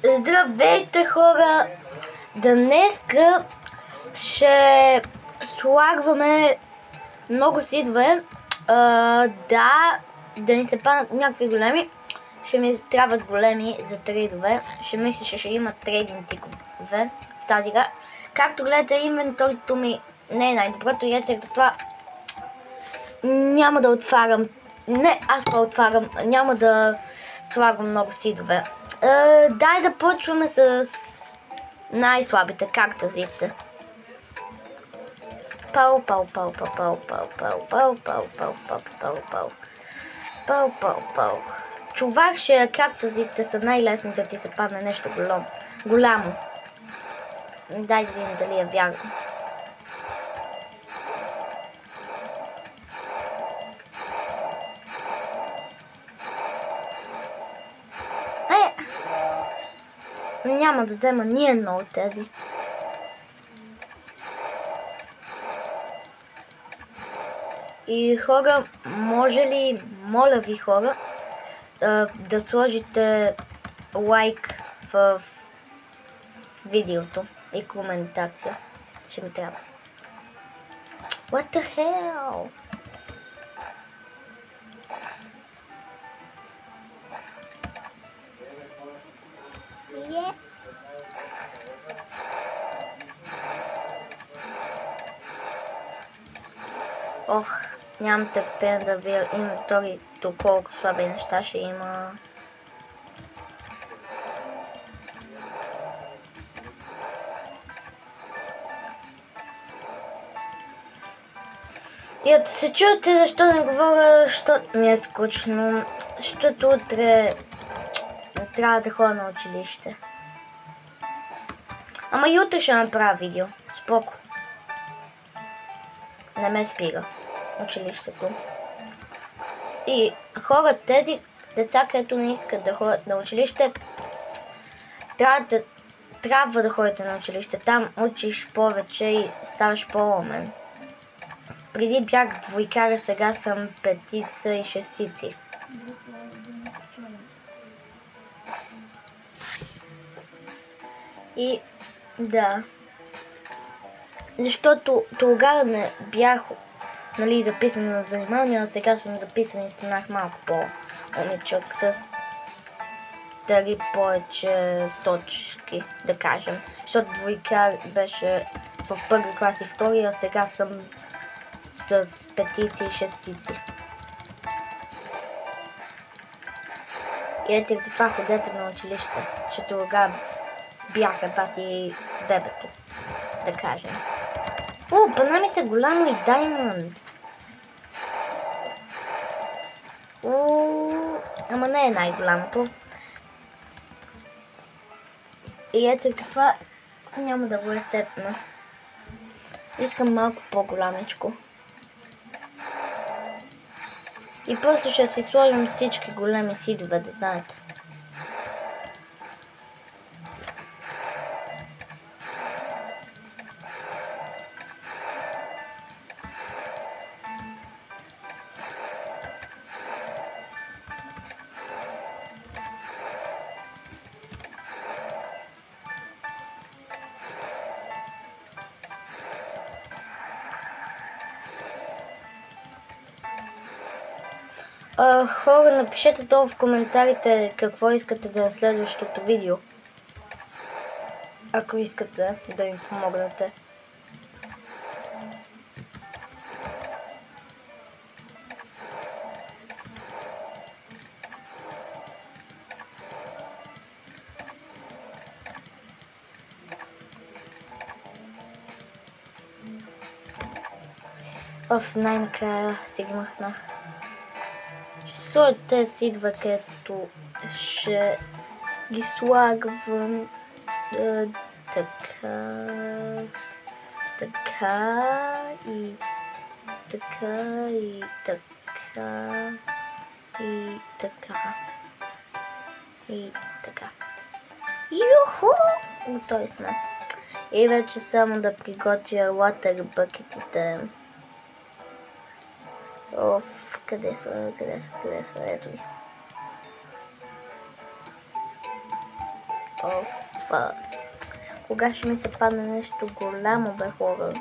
Здравейте, хора! Днеска ще слагваме много сидове. Да ни се паднат някакви големи. Ще ми трябват големи за трейдове. Ще мисля, че ще има трейдинг тикове в тази игра. Както гледате, инвенторито ми не е най-доброто и ето това няма да отварям. Не, аз па отварям. Няма да слагам много сидове. Дай да почваме с най-слабите кактусите. Пау. Чувах, че кактусите са най-лесни да ти се падне нещо голямо. Дай да видим дали е вярно. Няма да взема ни едно от тези. И хора, моля ви хора, да сложите лайк в видеото и коментация. Ще ми трябва. What the hell? Yeah. Ох, нямам търпение да видя инвентарито колко слаби неща ще има. И ако се чуете защо не говоря, защото ми е скучно, защото утре трябва да ходя на училище. Ама и утре ще направя видео. Споко. Не ме спира училището. И хора, тези деца, където не искат да ходят на училище, трябва да ходите на училище. Там учиш повече и ставаш по-умен. Преди бях двойкара, сега съм петица и шестици. И да. Защото тогава не бях записан на занимание, а сега съм записан и станах малко по-умичък с дали повече точки, да кажем. Защото двойкар беше в първи клас и втори, а сега съм с петици и шестици. И ето това ходете на училище, че тогава бяха бас и бебето, да кажем. Пана ми се голямо и даймонд. Ама не е най-голямото. И ето това няма да го есепна. Искам малко по-голямичко. И просто ще си сложим всички големи сидове, да знаете. Хора, напишете долу в коментарите какво искате да е следващото видео. Ако искате да ми помогнете. Най-накрая си ги махнах. Тези сидове, където ще ги слагам така и така и така и така и така. Юху! Готови сме. И вече само да приготвя water bucket-ите. Къде са? Ето ги. Кога ще ми се падне нещо голямо, бе, хора?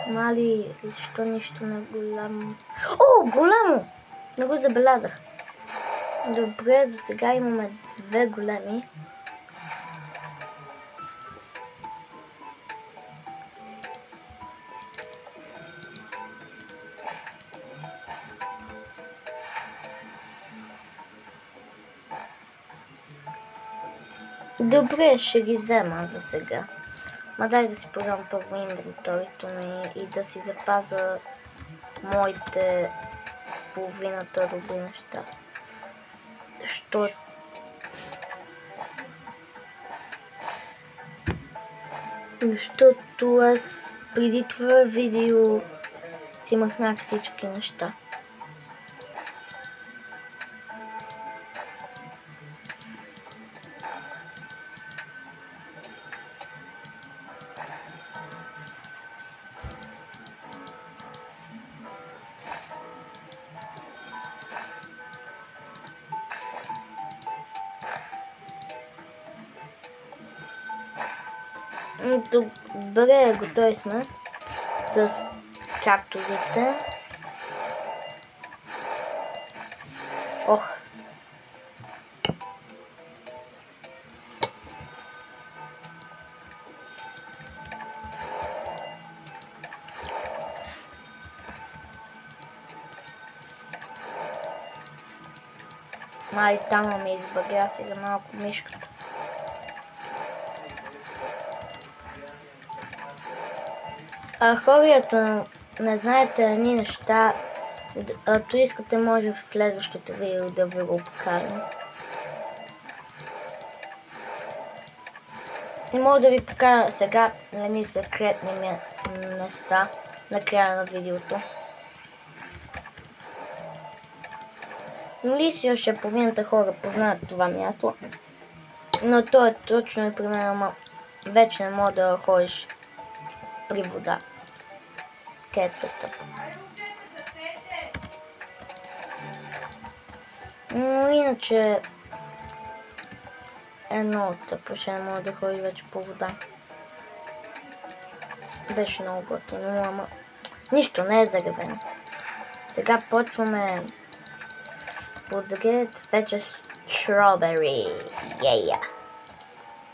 Мали, защо нищо не е голямо? О, голямо! Не го забелязах. Добре, за сега имаме две големи. Добре, ще ги взема за сега. Ма дай да си подам първо инвентарито ми и да си запазя моите половината добри неща. Защото аз преди това видео си махнах всички неща. Добре, готови сме с кактусите. Ох! Май, там ме избавя си за малко мишката. Хората не знаете едни неща, ако искате може в следващото видео да ви го покажа. И мога да ви покажа сега едни секретни места на края на видеото. Нали си още половината хора познаят това място, но то е точно и примерно вече не мога да ходиш при вода. Където е тъпо. Но иначе е много тъпо, ще не мога да ходиш вече по вода. Беше много готино, ама нищо не е загребено. Сега почваме подгрет вече с strawberry. Yeah.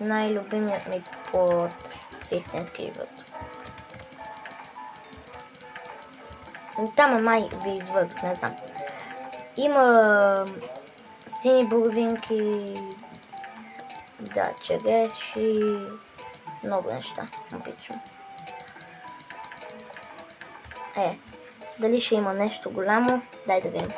Най-любимият ми плод в истински живот. Там май ви извък, не знам. Има сини боровинки, да, череши, много неща, обичам. Дали ще има нещо голямо? Дай да видим.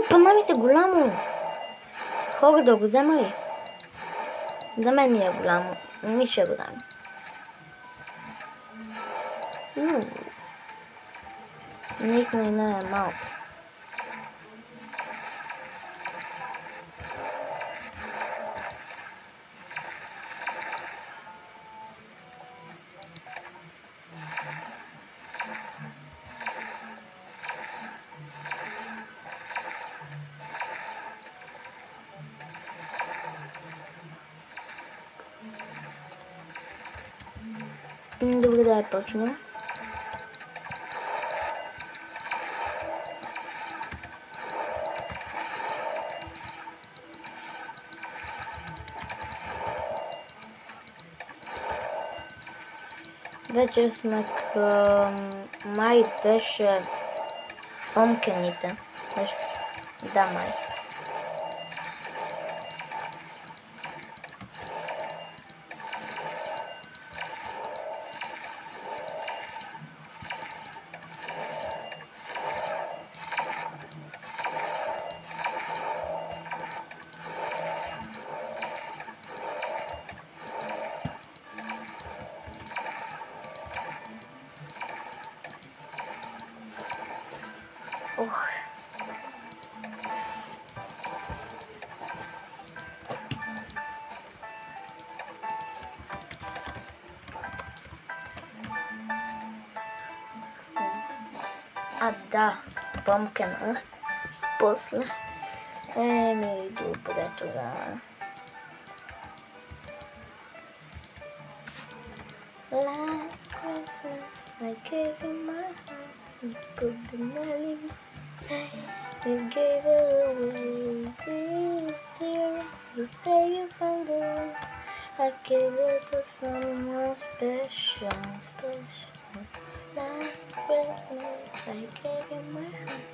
Пана ми се голямо. Хора да го взема ли? За мен ми е голямо. Ми ще го дам. Наистина и не е малко. Добре, да я почнем. Вече сме към май беше пъмкените. Да, май. Да, пъмкена. После. Добре тогава. Last Christmas, I gave you my heart, you put the money, you gave it away. This year, you say you found the one, I gave it to someone special. Last Christmas, I gave you my heart,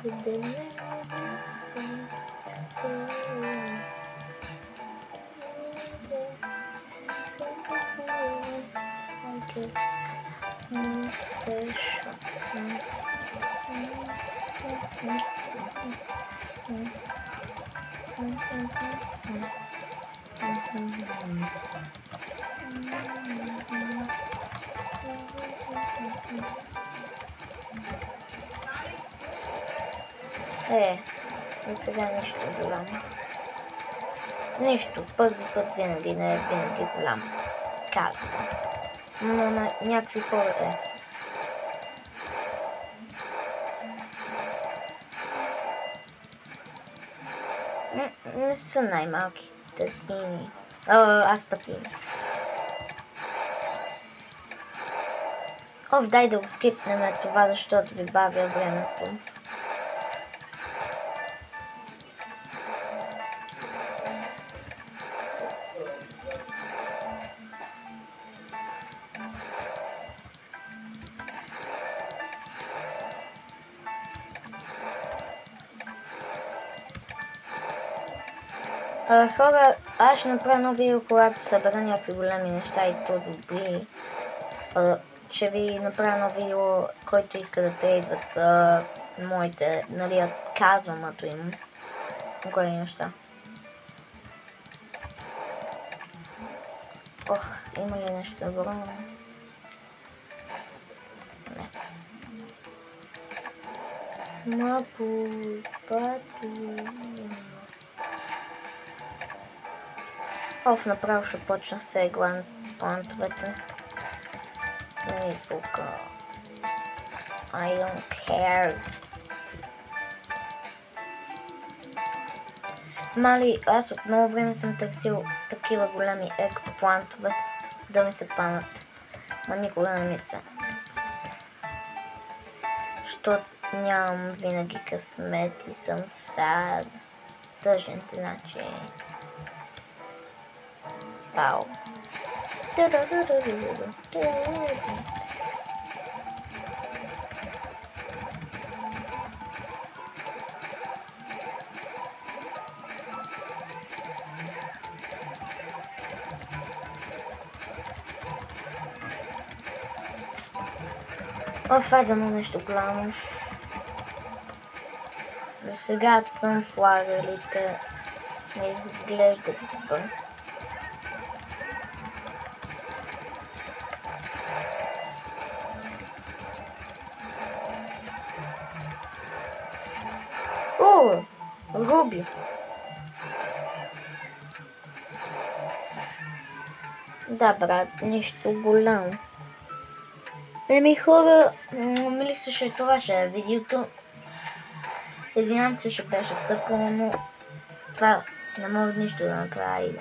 put the money. За сега нищо голямо. Нищо, първи път винаги, не е винаги голямо. Казвам. Но на някакви хора не са най-малките тини. Аз пътини. Дай да го скипнем това, защото ви бавя времето. Хора, аз ще направя ново видео, когато събера някакви големи неща и то добри. Ще ви направя ново видео, който иска да трейдват с моите, нали, казвамато им големи неща. Има ли нещо добро? Не. Направо ще почна с глантовете. Не пука. I don't care. Мали, аз от много време съм търсил такива големи екоплантове да ми се панат. Ма никога не ми се. Защото нямам винаги късмет и съм сад. Тъжен, значи. Пау. Фадаме нещо голямо. За сега съм флагалите. Не изглежда добър. Руби. Да, брат, нещо голямо. Хора, мисля, че това ще е видеото. Извинявам се, ще беше тъпо, но това не мога нищо да направя.